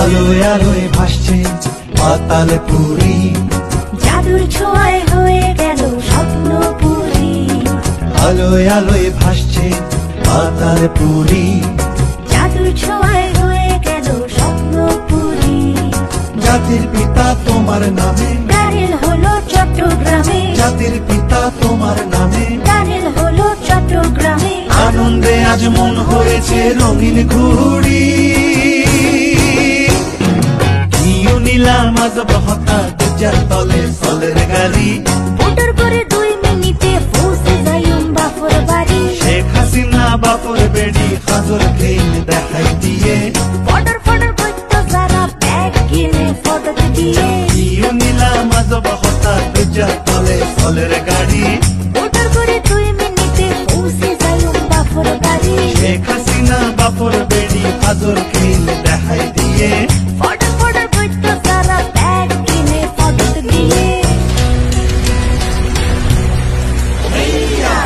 আলোয় আলোয় ভাসছে পাতালপুরি, জাদুর ছোঁয়ায় হয়ে গেল স্বপ্নপুরী। আলোয় আলোয় ভাসছে পাতালপুরি, জাদুর ছোঁয়ায় হয়ে গেল স্বপ্নপুরী। জাতির পিতা তোমার নামে, টানেল হলো চট্টগ্রামে। জাতির পিতা তোমার নামে, টানেল হলো চট্টগ্রামে। আনন্দে আজ মন হয়েছে রঙিন ঘুড়ি। কিউ নিলাম আজ বহতা দুজার তলে ফলের গাড়ি, মোটর করে 2 মিনিটে পৌঁছে যাইম বাপর বাড়ি। শেখ হাসিনা বাপর বেড়ি হাজর খেল দেখাই দিয়ে, ফটর ফটর করতো যারা ব্যাগ কিনে ফটক দিয়ে। কিউ নিলাম আজ বহতা দুজার তলে ফলের গাড়ি, মোটর করে 2 মিনিটে পৌঁছে যাইম বাপর বাড়ি। শেখ হাসিনা বাপর বেড়ি হাজর খেল দেখাই দিয়ে, ফটর ফটর করতো যারা ব্যাগ কিনে ফটক দিয়ে। হেইয়া